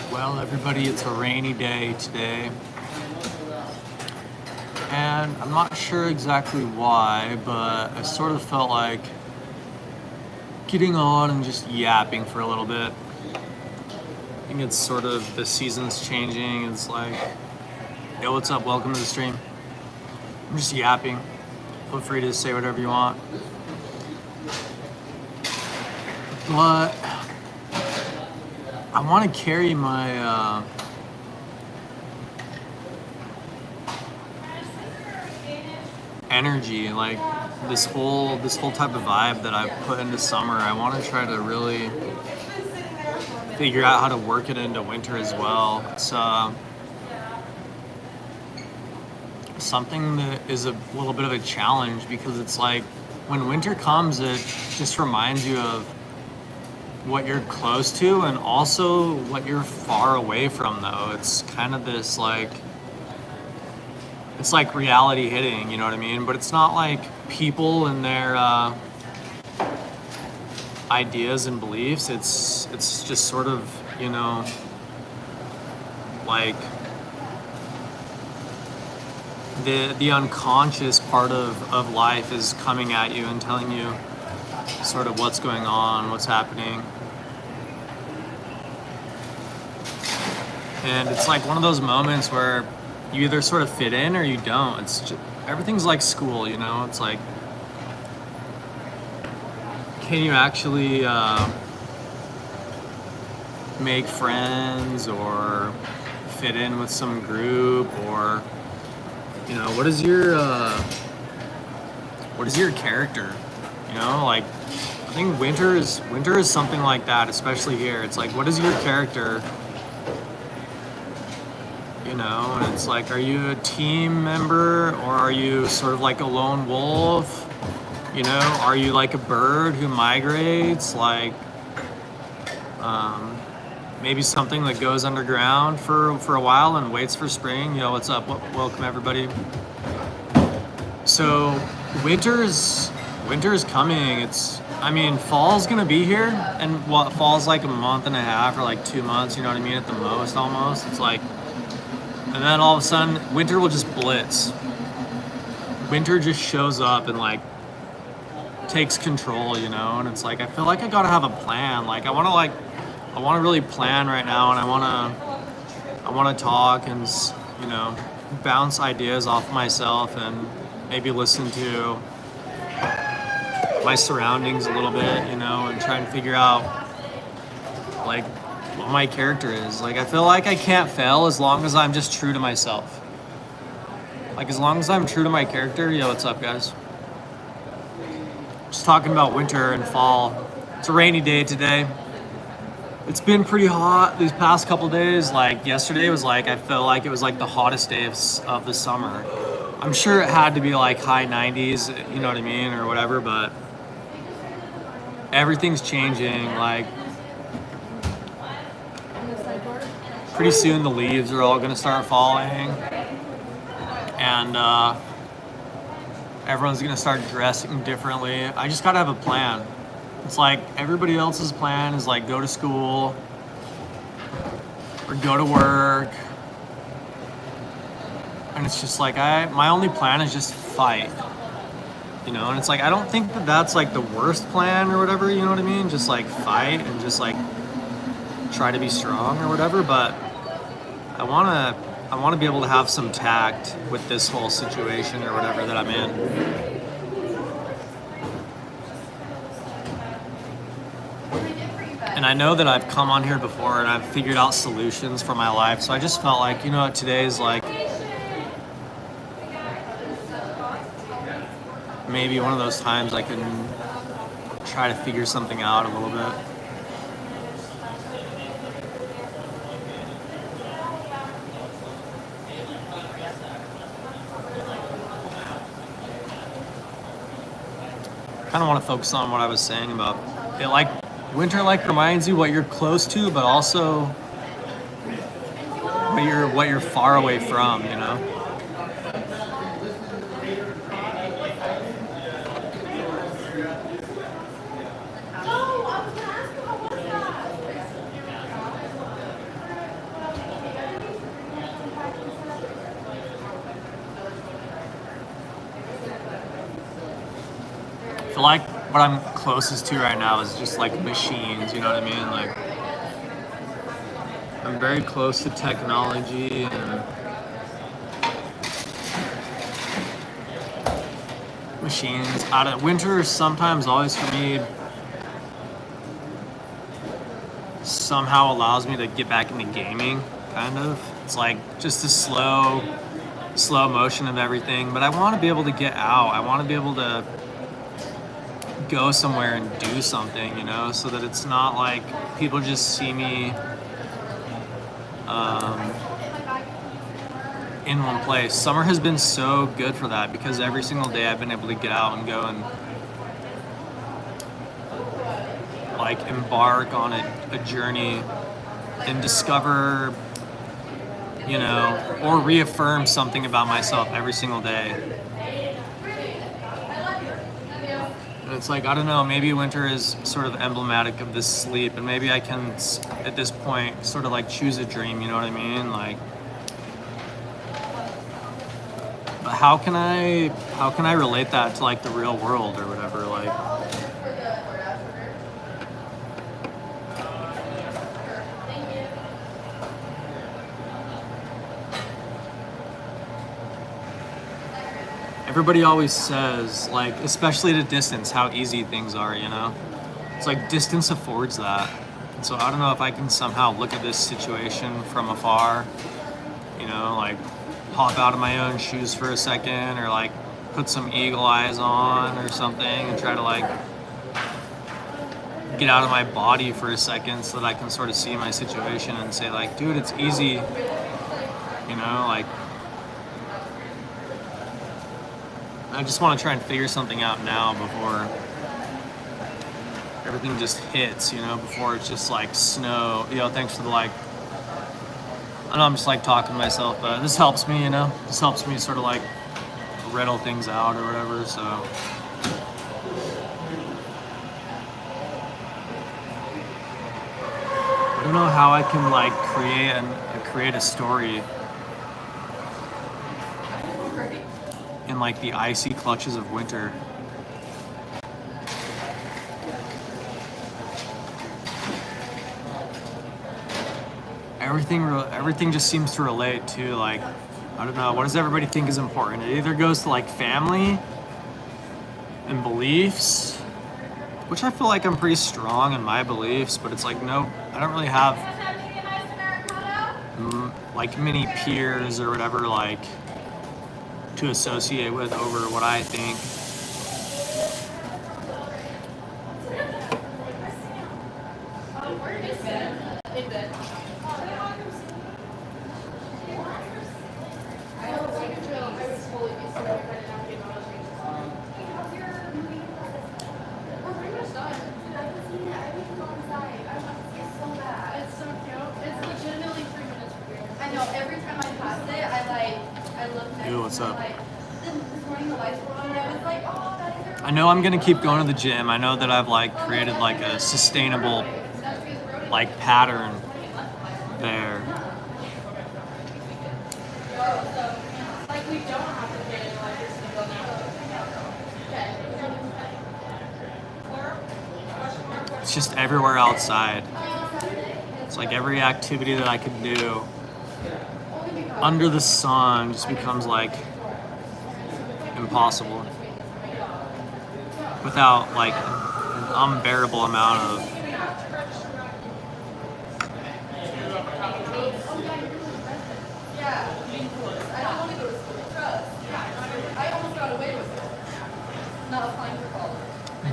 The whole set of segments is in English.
Well, everybody, it's a rainy day today, and I'm not sure exactly why, but I sort of felt like getting on and just yapping for a little bit. I think it's sort of the season's changing. It's like, yo, what's up? Welcome to the stream. I'm just yapping. Feel free to say whatever you want. But I want to carry my energy, like this whole type of vibe that I put into summer. I want to try to really figure out how to work it into winter as well. It's something that is a little bit of a challenge, because it's like when winter comes, it just reminds you of what you're close to and also what you're far away from, though. It's kind of this like, it's like reality hitting, you know what I mean? But it's not like people and their ideas and beliefs. It's just sort of, you know, like the unconscious part of life is coming at you and telling you sort of what's going on, what's happening. And it's like one of those moments where you either sort of fit in or you don't. It's just, everything's like school, you know? It's like, can you actually make friends or fit in with some group, or, you know, what is your character? You know, like, I think winter is something like that, especially here. It's like, what is your character? You know, and it's like, are you a team member, or are you sort of like a lone wolf? You know, are you like a bird who migrates, like maybe something that goes underground for a while and waits for spring? You know, what's up? Welcome everybody. So winter is coming. I mean, fall's gonna be here, and what, fall's like a month and a half or like 2 months, you know what I mean, at the most, almost. It's like, and then all of a sudden, winter will just blitz. Winter just shows up and like takes control, you know. And it's like, I feel like I gotta have a plan. Like I want to really plan right now, and I want to talk and, you know, bounce ideas off myself and maybe listen to my surroundings a little bit, you know, and try and figure out like what my character is. Like, I feel like I can't fail as long as I'm just true to myself. Like, as long as I'm true to my character. Yo, what's up, guys? Just talking about winter and fall. It's a rainy day today. It's been pretty hot these past couple days. Like, yesterday was like, I felt like it was like the hottest day of the summer. I'm sure it had to be like high 90s, you know what I mean, or whatever, but everything's changing. Like, pretty soon the leaves are all gonna start falling, and everyone's gonna start dressing differently. I just gotta have a plan. It's like everybody else's plan is like go to school or go to work, and it's just like my only plan is just fight, you know. And it's like, I don't think that that's like the worst plan or whatever, you know what I mean, just like fight and just like try to be strong or whatever. But I want to be able to have some tact with this whole situation or whatever that I'm in. And I know that I've come on here before and I've figured out solutions for my life. So I just felt like, you know what, today's like maybe one of those times I can try to figure something out a little bit. Kind of want to focus on what I was saying about it. Like winter, like reminds you what you're close to, but also what you're far away from. You know. I feel like what I'm closest to right now is just like machines. You know what I mean? Like I'm very close to technology and machines. Out of winter, sometimes always for me, somehow allows me to get back into gaming. Kind of. It's like just a slow motion of everything. But I want to be able to get out. I want to be able to go somewhere and do something, you know, so that it's not like people just see me in one place. Summer has been so good for that because every single day I've been able to get out and go and like embark on a journey and discover, you know, or reaffirm something about myself every single day. And it's like, I don't know, maybe winter is sort of emblematic of this sleep, and maybe I can, at this point, sort of like choose a dream, you know what I mean? Like, but how can I relate that to like the real world or whatever? Like, everybody always says, like, especially at a distance, how easy things are, you know? It's like distance affords that. And so I don't know if I can somehow look at this situation from afar, you know, like hop out of my own shoes for a second or like put some eagle eyes on or something and try to like get out of my body for a second so that I can sort of see my situation and say like, dude, it's easy, you know, like, I just want to try and figure something out now before everything just hits, you know, before it's just like snow. You know, thanks for the like. I know I'm just like talking to myself, but this helps me, you know. This helps me sort of like riddle things out or whatever. So I don't know how I can like create a story in like the icy clutches of winter. Everything just seems to relate to like, I don't know, what does everybody think is important? It either goes to like family and beliefs, which I feel like I'm pretty strong in my beliefs, but it's like, no, I don't really have like many peers or whatever like to associate with over what I think. Ew, what's up? I know I'm gonna keep going to the gym. I know that I've like created like a sustainable like pattern there. It's just everywhere outside. It's like every activity that I could do under the sun just becomes like impossible without like an unbearable amount of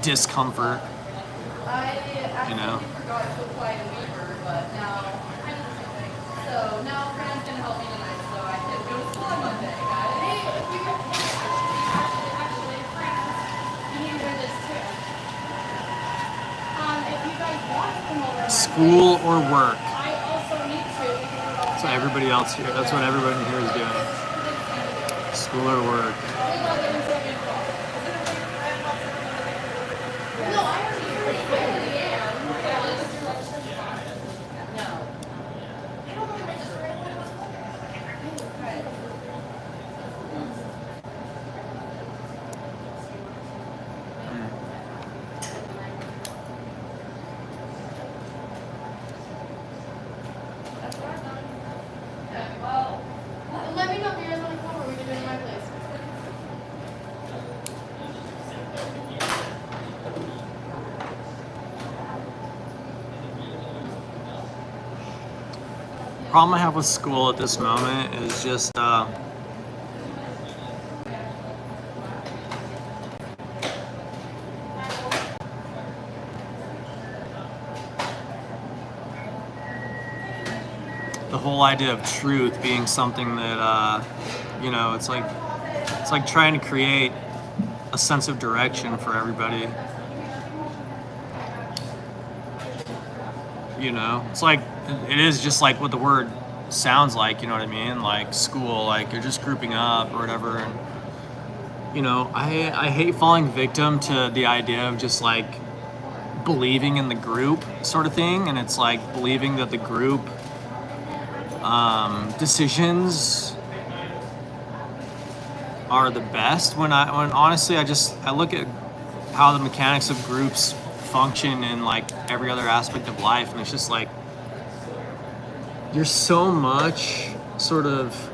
discomfort. You know? School or work. That's what everybody else here. That's what everybody here is doing. School or work. Problem I have with school at this moment is just the whole idea of truth being something that you know, it's like trying to create a sense of direction for everybody. You know, it's like, it is just like what the word sounds like, you know what I mean? Like school, like you're just grouping up or whatever. And, you know, I hate falling victim to the idea of just like believing in the group sort of thing. And it's like believing that the group decisions are the best when honestly I look at how the mechanics of groups function in like every other aspect of life, and it's just like you're so much sort of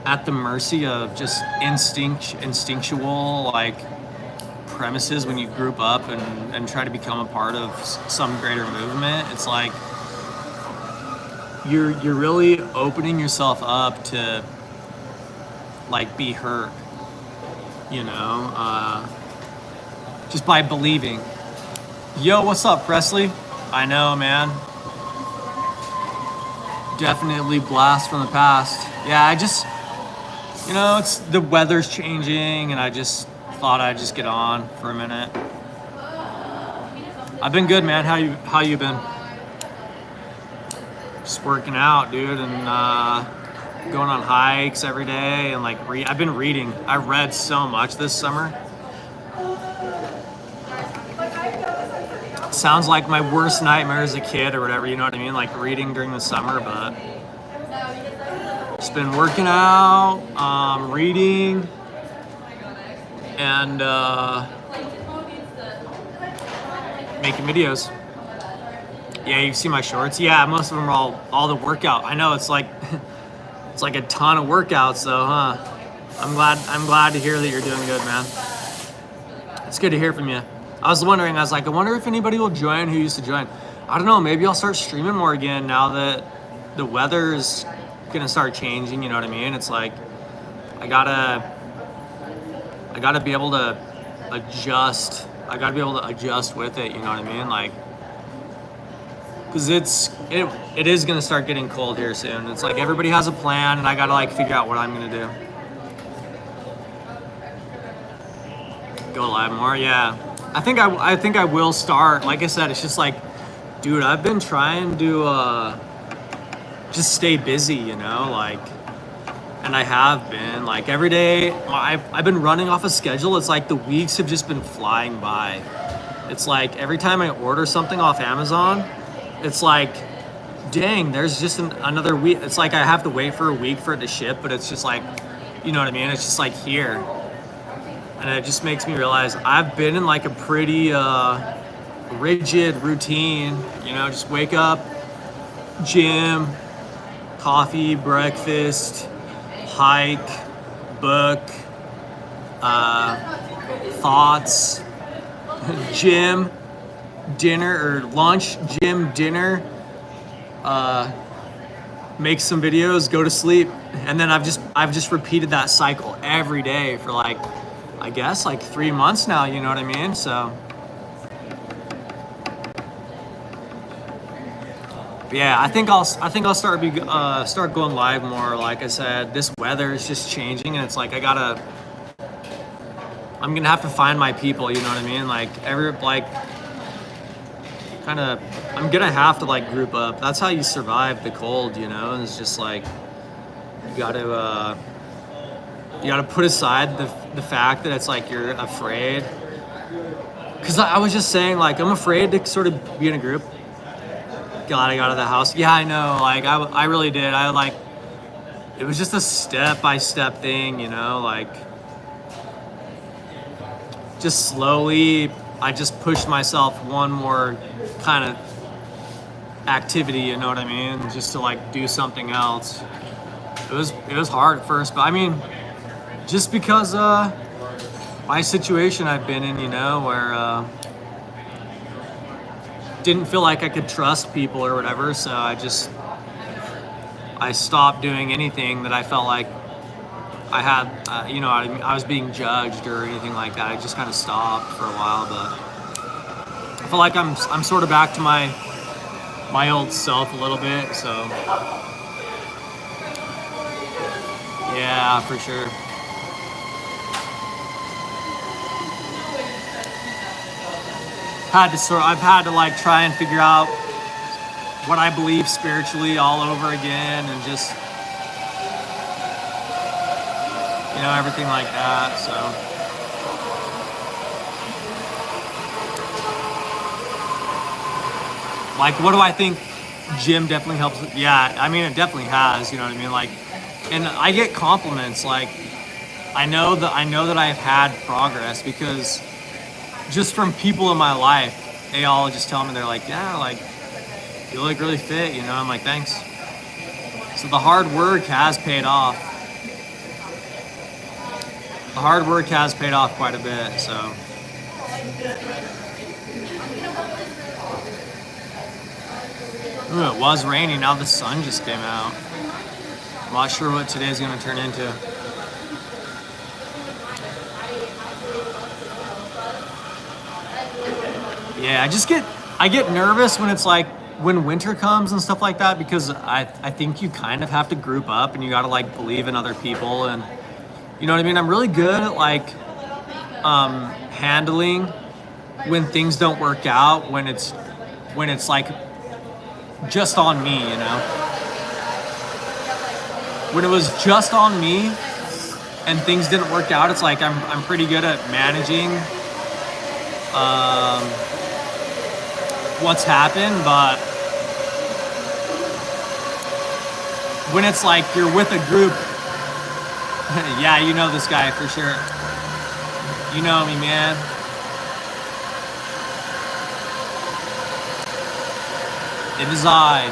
at the mercy of just instinctual like premises when you group up and try to become a part of some greater movement. It's like you're really opening yourself up to like be hurt, you know, just by believing. Yo, what's up, Presley? I know, man. Definitely blast from the past. Yeah, I just, you know, it's the weather's changing, and I just thought I'd just get on for a minute. I've been good, man. How you been? Just working out, dude, and going on hikes every day, and like I've been reading. I read so much this summer. Sounds like my worst nightmare as a kid or whatever, you know what I mean? Like reading during the summer, but just been working out, reading, and making videos. Yeah, you see my shorts? Yeah, most of them are all the workout. I know it's like it's like a ton of workouts though, huh? I'm glad to hear that you're doing good, man. It's good to hear from you. I was wondering, I wonder if anybody will join who used to join. I don't know, maybe I'll start streaming more again now that the weather's gonna start changing, you know what I mean? It's like, I gotta be able to adjust. I gotta be able to adjust with it, you know what I mean? Like, cause it is gonna start getting cold here soon. It's like everybody has a plan, and I gotta like figure out what I'm gonna do. Go live more, yeah. I think I will start. Like I said, it's just like, dude, I've been trying to just stay busy, you know, like, and I have been like every day. I've been running off a schedule. It's like the weeks have just been flying by. It's like every time I order something off Amazon, it's like, dang, there's just another week. It's like I have to wait for a week for it to ship, but it's just like, you know what I mean? It's just like here. And it just makes me realize I've been in like a pretty rigid routine, you know, just wake up, gym, coffee, breakfast, hike, book, thoughts, gym, dinner, or lunch, gym, dinner, make some videos, go to sleep. And then I've just repeated that cycle every day for like I guess like 3 months now, you know what I mean? So yeah, I think I'll start going live more. Like I said, this weather is just changing, and it's like I'm gonna have to find my people. You know what I mean? Like I'm gonna have to like group up. That's how you survive the cold. You know, and it's just like you gotta put aside the fact that it's like you're afraid. Cause I was just saying, like, I'm afraid to sort of be in a group. Glad I got out of the house. Yeah, I know. Like, I really did. It was just a step-by-step thing, you know? Like, just slowly, I just pushed myself one more kind of activity, you know what I mean? Just to, like, do something else. It was hard at first, but I mean, just because, my situation I've been in, you know, where, didn't feel like I could trust people or whatever, so I stopped doing anything that I felt like I had, you know, I was being judged or anything like that. I just kind of stopped for a while, but I feel like I'm sort of back to my old self a little bit, so yeah, for sure. I've had to like try and figure out what I believe spiritually all over again, and just, you know, everything like that. So like, what do I think? Gym definitely helps. Yeah, I mean, it definitely has, you know what I mean? Like, and I get compliments. Like, I know that I've had progress because just from people in my life, they all just tell me, they're like, yeah, like, you look really fit, you know? I'm like, thanks. So the hard work has paid off. The hard work has paid off quite a bit, so. Ooh, it was raining, now the sun just came out. I'm not sure what today's gonna turn into. Yeah, I get nervous when it's like, when winter comes and stuff like that, because I think you kind of have to group up and you gotta like believe in other people, and you know what I mean? I'm really good at like handling when things don't work out, when it's like just on me, you know? When it was just on me and things didn't work out, it's like I'm pretty good at managing what's happened, but when it's like you're with a group, yeah, you know this guy for sure. You know me, man. It is I.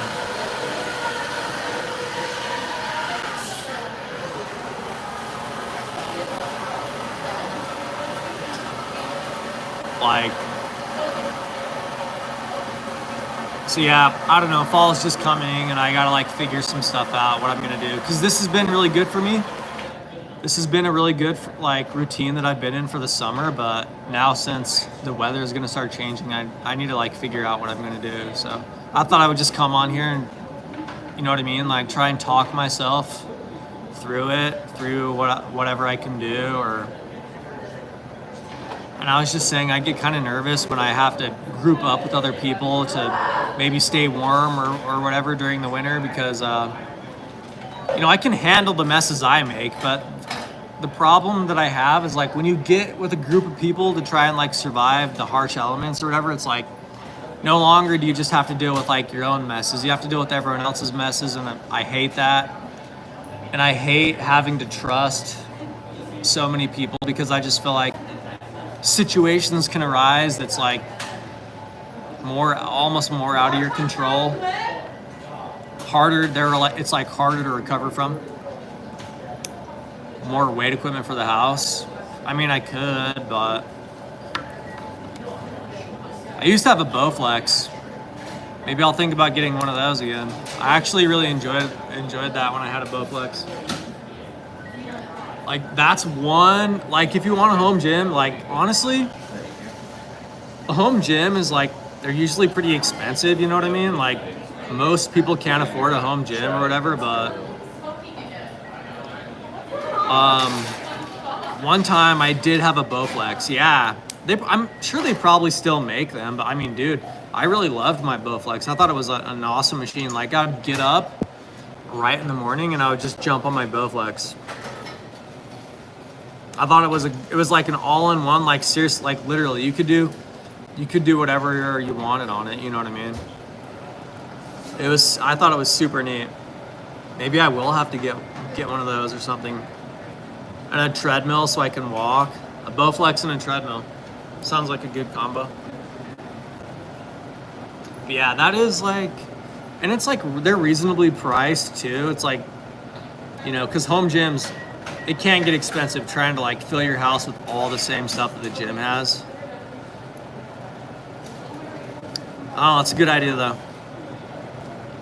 Like, so yeah, I don't know, fall's just coming and I gotta like figure some stuff out, what I'm gonna do. Cause this has been really good for me. This has been a really good like routine that I've been in for the summer, but now since the weather is gonna start changing, I need to like figure out what I'm gonna do. So I thought I would just come on here and, you know what I mean? Like, try and talk myself through whatever I can do, or. And I was just saying, I get kind of nervous when I have to group up with other people to maybe stay warm or whatever during the winter, because, you know, I can handle the messes I make, but the problem that I have is like when you get with a group of people to try and like survive the harsh elements or whatever, it's like no longer do you just have to deal with like your own messes. You have to deal with everyone else's messes, and I hate that. And I hate having to trust so many people, because I just feel like situations can arise that's like almost more out of your control. It's like harder to recover from. More weight equipment for the house. I mean, I could, but I used to have a Bowflex. Maybe I'll think about getting one of those again. I actually really enjoyed that when I had a Bowflex. Like that's one, like if you want a home gym, like honestly, a home gym is like, they're usually pretty expensive, you know what I mean? Like most people can't afford a home gym or whatever, but one time I did have a Bowflex. Yeah, I'm sure they probably still make them, but I mean, dude, I really loved my Bowflex. I thought it was an awesome machine. Like I'd get up right in the morning and I would just jump on my Bowflex. I thought it was like an all-in-one, like seriously, like literally you could do whatever you wanted on it, you know what I mean? I thought it was super neat. Maybe I will have to get one of those or something. And a treadmill so I can walk. A Bowflex and a treadmill. Sounds like a good combo. But yeah, that is like, and it's like, they're reasonably priced too. It's like, you know, because home gyms, it can get expensive trying to like fill your house with all the same stuff that the gym has. Oh, it's a good idea though.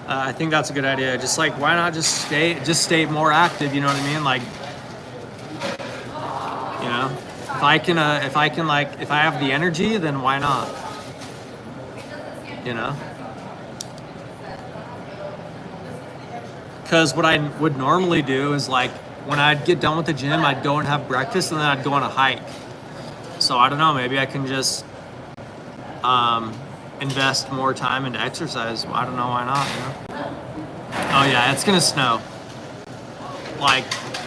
I think that's a good idea. Just like, why not just stay more active? You know what I mean? Like, you know, if I have the energy, then why not? You know? Because what I would normally do is like, when I'd get done with the gym, I'd go and have breakfast and then I'd go on a hike. So I don't know, maybe I can just invest more time into exercise. I don't know, why not, you know? Oh yeah, it's gonna snow. Like,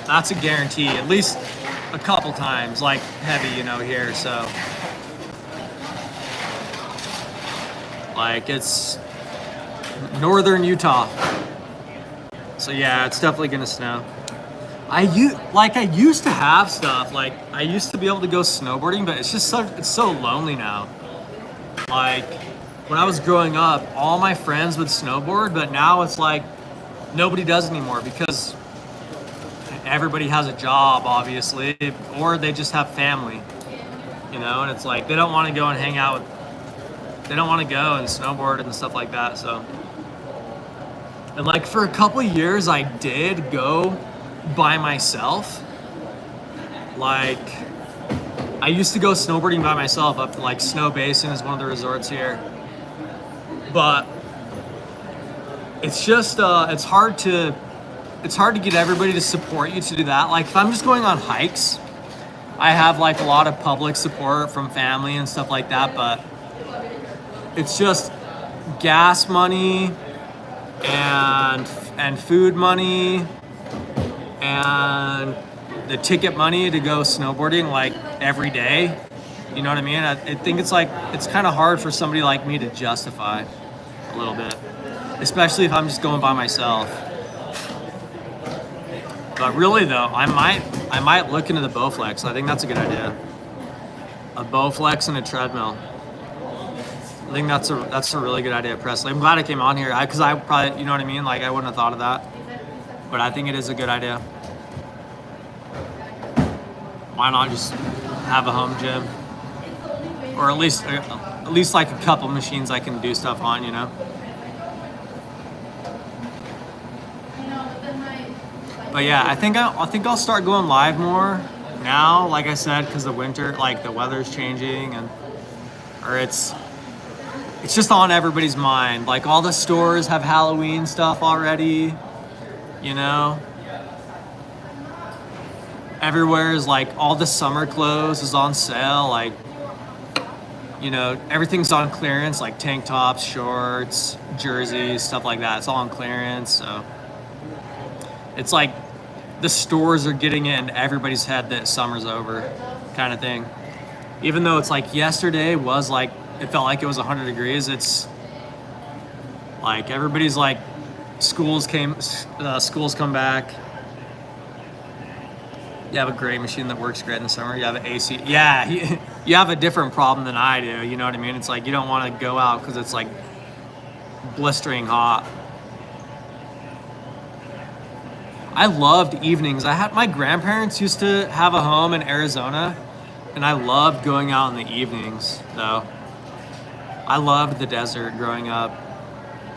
that's a guarantee, at least a couple times, like heavy, you know, here, so. Like, it's northern Utah. So yeah, it's definitely gonna snow. I used to have stuff, like I used to be able to go snowboarding, but it's so lonely now. Like when I was growing up, all my friends would snowboard, but now it's like nobody does anymore because everybody has a job, obviously, or they just have family, you know, and it's like they don't want to go and hang out they don't want to go and snowboard and stuff like that. So, and like for a couple of years I did go by myself. Like I used to go snowboarding by myself up to like Snow Basin is one of the resorts here, but it's just it's hard to get everybody to support you to do that. Like if I'm just going on hikes, I have like a lot of public support from family and stuff like that, but it's just gas money and food money and the ticket money to go snowboarding like every day. You know what I mean? I think it's kind of hard for somebody like me to justify a little bit, especially if I'm just going by myself. But really though, I might look into the Bowflex. I think that's a good idea. A Bowflex and a treadmill. I think that's a really good idea, Presley. I'm glad I came on here because I probably, you know what I mean? Like I wouldn't have thought of that, but I think it is a good idea. Why not just have a home gym, or at least like a couple machines I can do stuff on, you know? But yeah, I think I'll start going live more now. Like I said, because the winter, like the weather's changing, or it's just on everybody's mind. Like all the stores have Halloween stuff already, you know? Everywhere is like all the summer clothes is on sale. Like, you know, everything's on clearance, like tank tops, shorts, jerseys, stuff like that. It's all on clearance. So it's like the stores are getting it in everybody's head that summer's over kind of thing. Even though it's like yesterday was like, it felt like it was 100 degrees. It's like everybody's like, schools come back. You have a great machine that works great in the summer. You have an AC. Yeah, you have a different problem than I do. You know what I mean? It's like you don't want to go out because it's like blistering hot. I loved evenings. My grandparents used to have a home in Arizona, and I loved going out in the evenings, though. I loved the desert growing up.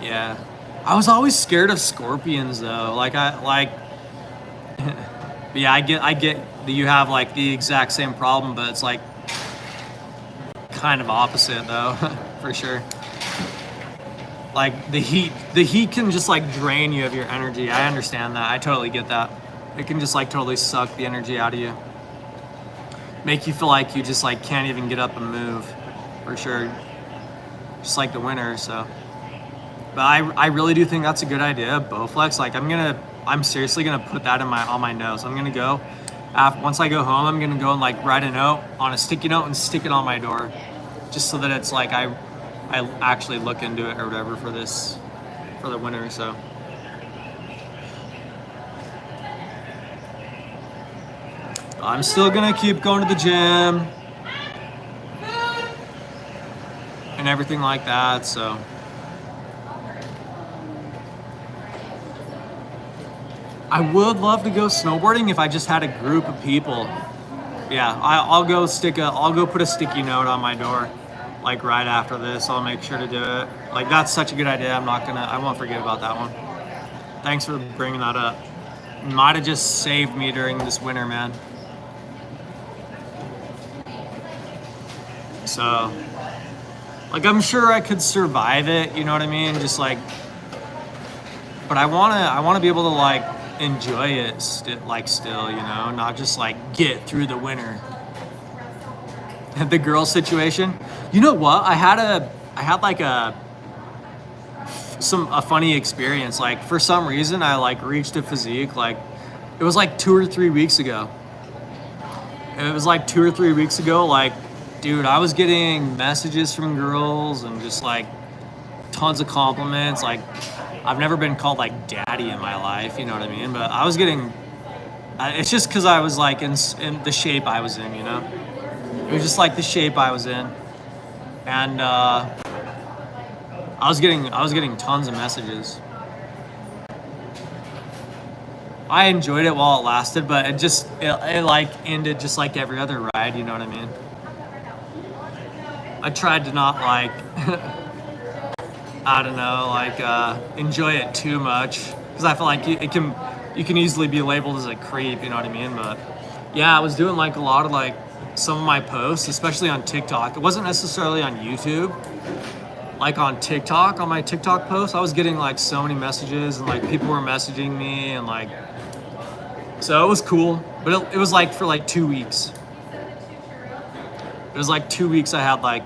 Yeah. I was always scared of scorpions, though. Yeah, I you have like the exact same problem, but it's like kind of opposite though, for sure. Like the heat can just like drain you of your energy. I understand that. I totally get that. It can just like totally suck the energy out of you. Make you feel like you just like can't even get up and move, for sure. Just like the winter, so. But I really do think that's a good idea, Bowflex. Like I'm seriously gonna put that on my notes. I'm gonna go, once I go home, I'm gonna go and like write a note on a sticky note and stick it on my door, just so that it's like I actually look into it or whatever for the winter. So. I'm still gonna keep going to the gym and everything like that, so. I would love to go snowboarding if I just had a group of people. Yeah, I'll go put a sticky note on my door, like right after this. I'll make sure to do it. Like that's such a good idea. I won't forget about that one. Thanks for bringing that up. Might have just saved me during this winter, man. So, like, I'm sure I could survive it, you know what I mean? Just like, but I wanna be able to like enjoy it still, you know, not just like get through the winter. The girl situation, you know what? I had like a funny experience. Like for some reason, I like reached a physique. Like it was like 2 or 3 weeks ago. Like, dude, I was getting messages from girls and just like tons of compliments. Like, I've never been called like daddy in my life, you know what I mean? But I was getting, it's just because I was like in the shape I was in, you know? It was just like the shape I was in. And I was getting tons of messages. I enjoyed it while it lasted, but it like ended just like every other ride, you know what I mean? I tried to not like, I don't know, like enjoy it too much, because I feel like you can easily be labeled as a creep, you know what I mean? But yeah, I was doing like a lot of like some of my posts, especially on TikTok. It wasn't necessarily on YouTube. Like on TikTok, on my TikTok posts, I was getting like so many messages and like people were messaging me and like, so it was cool. But it was like for like 2 weeks. It was like 2 weeks I had like,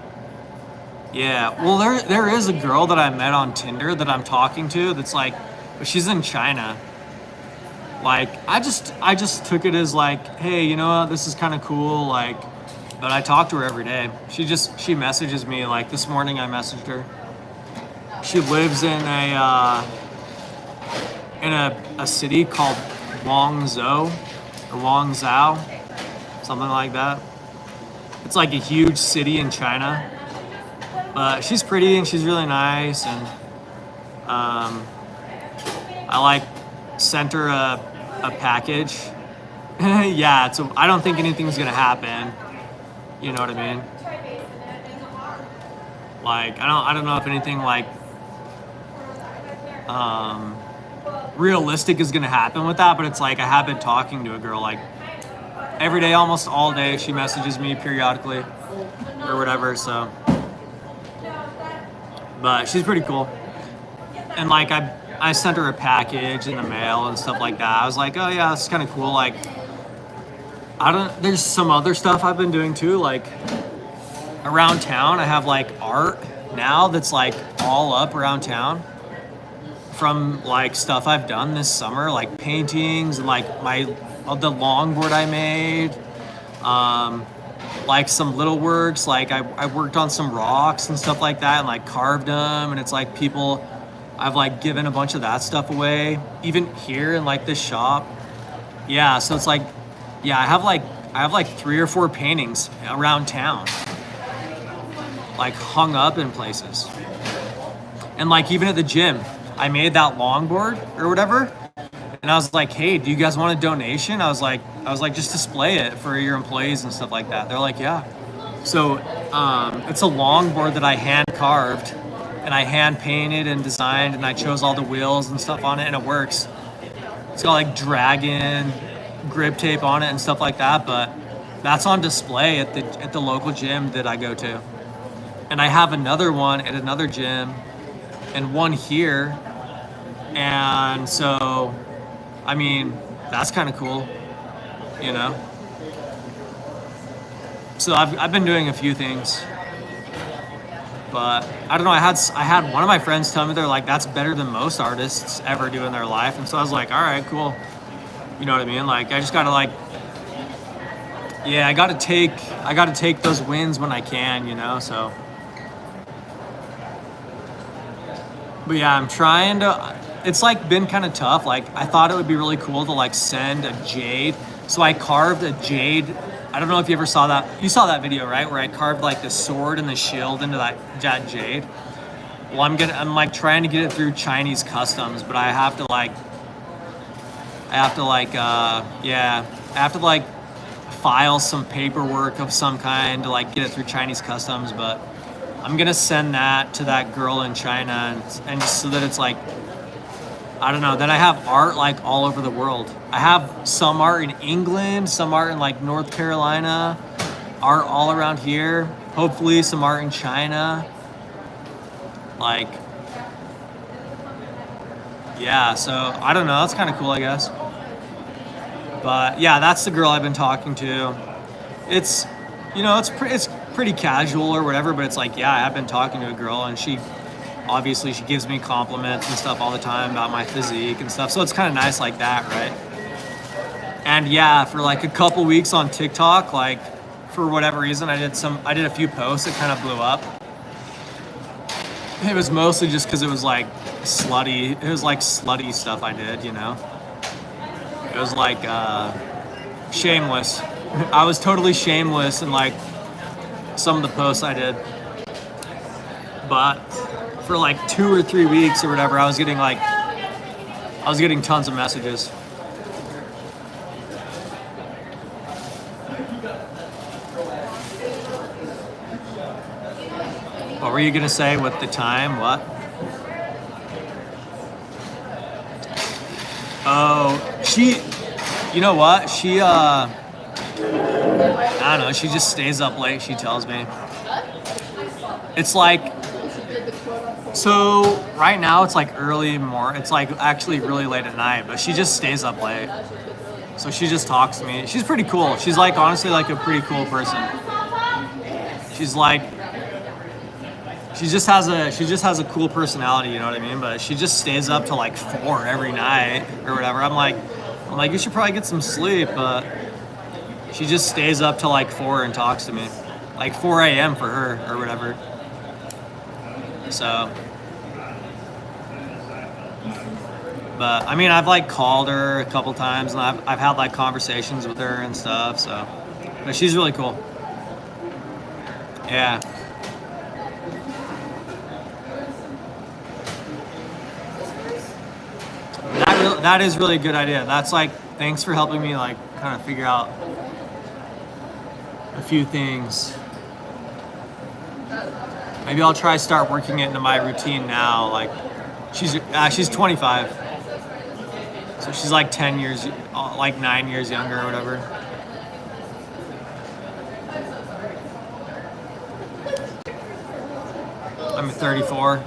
yeah. Well, there is a girl that I met on Tinder that I'm talking to that's like, but she's in China. Like, I just took it as like, hey, you know what, this is kind of cool, like, but I talk to her every day. She messages me, like this morning I messaged her. She lives in a city called Guangzhou or Guangzhou, something like that. It's like a huge city in China. But she's pretty and she's really nice, and I like sent her a package. Yeah, so I don't think anything's gonna happen. You know what I mean? Like I don't know if anything like realistic is gonna happen with that, but it's like I have been talking to a girl like every day, almost all day. She messages me periodically or whatever, so. But she's pretty cool. And like I sent her a package in the mail and stuff like that. I was like, oh yeah, that's kind of cool. Like there's some other stuff I've been doing too. Like around town, I have like art now that's like all up around town from like stuff I've done this summer, like paintings and like the longboard I made. Like some little works, like I worked on some rocks and stuff like that and like carved them, and it's like I've like given a bunch of that stuff away, even here in like this shop. Yeah, so it's like, yeah, I have like 3 or 4 paintings around town, like hung up in places. And like even at the gym, I made that longboard or whatever. And I was like, hey, do you guys want a donation? I was like, just display it for your employees and stuff like that. They're like, yeah. So it's a longboard that I hand carved and I hand painted and designed, and I chose all the wheels and stuff on it, and it works. It's got like dragon grip tape on it and stuff like that, but that's on display at the local gym that I go to. And I have another one at another gym and one here. And so, I mean, that's kind of cool, you know? So I've been doing a few things, but I don't know. I had one of my friends tell me, they're like, that's better than most artists ever do in their life. And so I was like, all right, cool. You know what I mean? Like, I just gotta like, yeah, I gotta take those wins when I can, you know? So, but yeah, I'm trying to, it's like been kind of tough. Like, I thought it would be really cool to like send a jade. So I carved a jade. I don't know if you ever saw that. You saw that video, right? Where I carved like the sword and the shield into that jade. Well, I'm like trying to get it through Chinese customs, but I have to like file some paperwork of some kind to like get it through Chinese customs. But I'm gonna send that to that girl in China, and just so that it's like, I don't know, then I have art like all over the world. I have some art in England, some art in like North Carolina, art all around here. Hopefully some art in China. Like, yeah, so I don't know, that's kind of cool, I guess. But yeah, that's the girl I've been talking to. It's, you know, it's pretty casual or whatever, but it's like, yeah, I've been talking to a girl, and she gives me compliments and stuff all the time about my physique and stuff. So it's kind of nice like that, right? And yeah, for like a couple weeks on TikTok, like for whatever reason, I did a few posts that kind of blew up. It was mostly just because it was like slutty stuff I did, you know? It was like shameless. I was totally shameless in like some of the posts I did. But for like 2 or 3 weeks or whatever, I was getting tons of messages. What were you gonna say with the time? What? Oh, you know what? I don't know, she just stays up late, she tells me. It's like, so right now it's like it's like actually really late at night, but she just stays up late. So she just talks to me. She's pretty cool. She's like honestly like a pretty cool person. She's like, she just has a cool personality, you know what I mean? But she just stays up till like 4 every night or whatever. I'm like, you should probably get some sleep, but she just stays up till like 4 and talks to me. Like 4 a.m. for her or whatever. So, but I mean, I've like called her a couple times, and I've had like conversations with her and stuff. So, but she's really cool. Yeah. That is really a good idea. That's like, thanks for helping me like kind of figure out a few things. Maybe I'll try start working it into my routine now. Like, she's 25, so she's like 10 years, like 9 years younger or whatever. I'm 34.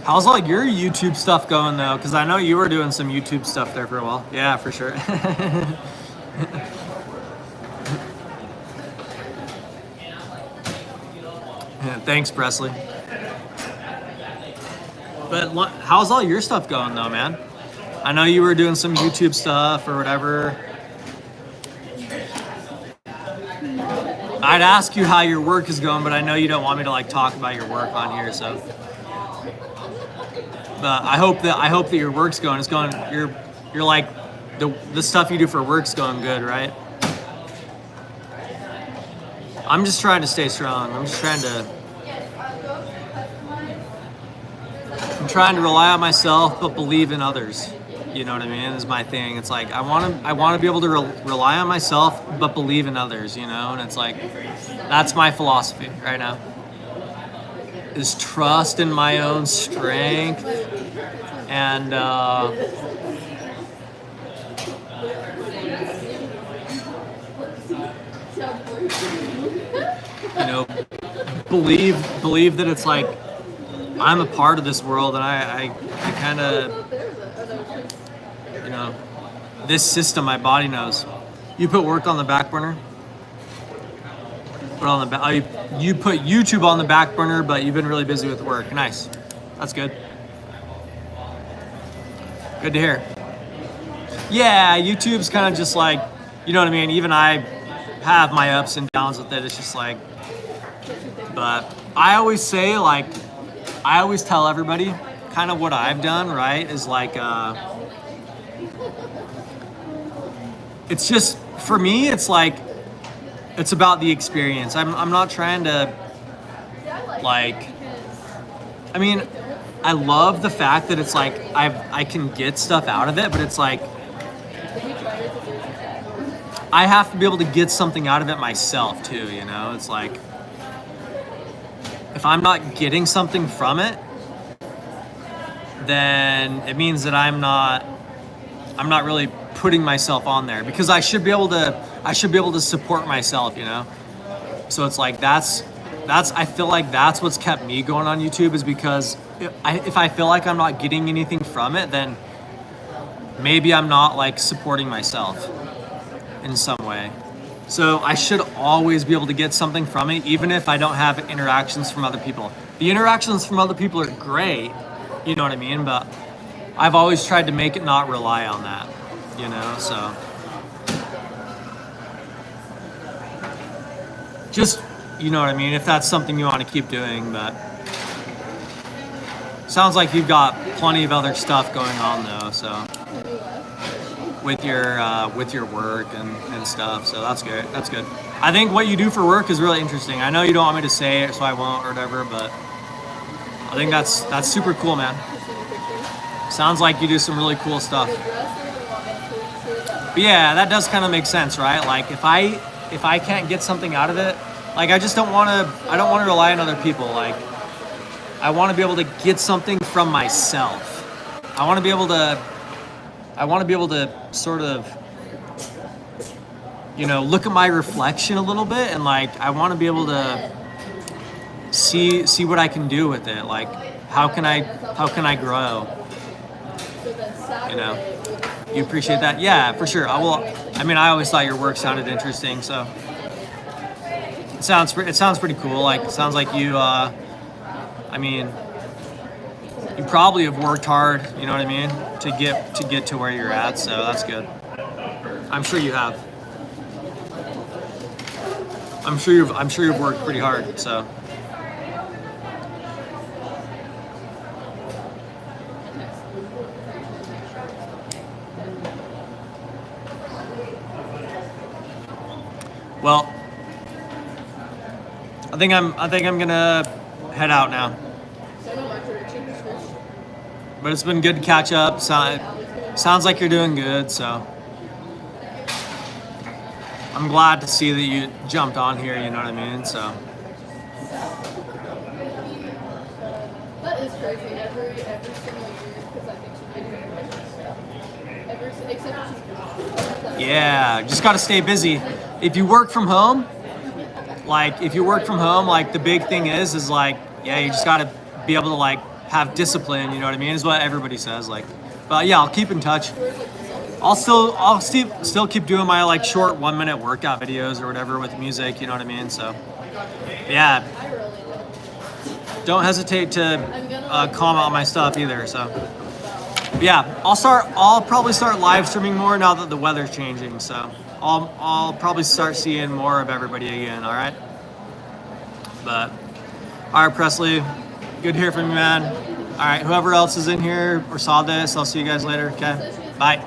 How's all your YouTube stuff going though? Because I know you were doing some YouTube stuff there for a while. Yeah, for sure. Yeah, thanks, Presley. But how's all your stuff going though, man? I know you were doing some YouTube stuff or whatever. I'd ask you how your work is going, but I know you don't want me to like talk about your work on here, so. But I hope that your work's going. It's going. You're like the stuff you do for work's going good, right? I'm just trying to stay strong. I'm trying to rely on myself, but believe in others. You know what I mean? Is my thing. It's like I want to be able to rely on myself, but believe in others. You know, and it's like that's my philosophy right now. Is trust in my own strength, and you know, believe that it's like I'm a part of this world, and I kind of, you know, this system my body knows. You put work on the back burner. Put on the back. You put YouTube on the back burner, but you've been really busy with work. Nice. That's good. Good to hear. Yeah, YouTube's kind of just like, you know what I mean? Even I have my ups and downs with it. It's just like, but I always say, like, I always tell everybody kind of what I've done, right? Is like, it's just, for me, it's like, it's about the experience. I'm not trying to, like, I mean, I love the fact that it's like I can get stuff out of it, but it's like I have to be able to get something out of it myself too, you know? It's like if I'm not getting something from it, then it means that I'm not really putting myself on there, because I should be able to support myself, you know? So it's like that's I feel like that's what's kept me going on YouTube, is because if I feel like I'm not getting anything from it, then maybe I'm not like supporting myself in some way. So I should always be able to get something from it, even if I don't have interactions from other people. The interactions from other people are great, you know what I mean? But I've always tried to make it not rely on that, you know? So just, you know what I mean? If that's something you want to keep doing, but sounds like you've got plenty of other stuff going on though, so with your work and stuff, so that's good. That's good. I think what you do for work is really interesting. I know you don't want me to say it, so I won't or whatever, but I think that's super cool, man. Sounds like you do some really cool stuff. But yeah, that does kind of make sense, right? Like if I can't get something out of it, like I don't want to rely on other people. Like I want to be able to get something from myself. I want to be able to sort of, you know, look at my reflection a little bit, and like I want to be able to see what I can do with it. Like how can I grow? You know, you appreciate that? Yeah, for sure. I will. I mean, I always thought your work sounded interesting, so it sounds pretty cool. Like it sounds like you. I mean, you probably have worked hard. You know what I mean, to get to where you're at. So that's good. I'm sure you have. I'm sure you've worked pretty hard. So. Well, I think I'm gonna head out now. But it's been good to catch up. Sounds like you're doing good, so I'm glad to see that you jumped on here, you know what I mean? So that is crazy. Every single year, because I think she did except yeah, just gotta stay busy. If you work from home, like the big thing is like, yeah, you just gotta be able to like have discipline, you know what I mean? Is what everybody says. Like, but yeah, I'll keep in touch. I'll still keep doing my like short 1 minute workout videos or whatever with music, you know what I mean? So yeah, don't hesitate to comment on my stuff either. So yeah, I'll probably start live streaming more now that the weather's changing. So I'll probably start seeing more of everybody again. All right. But all right, Presley, good to hear from you, man. All right, whoever else is in here or saw this, I'll see you guys later. Okay, bye.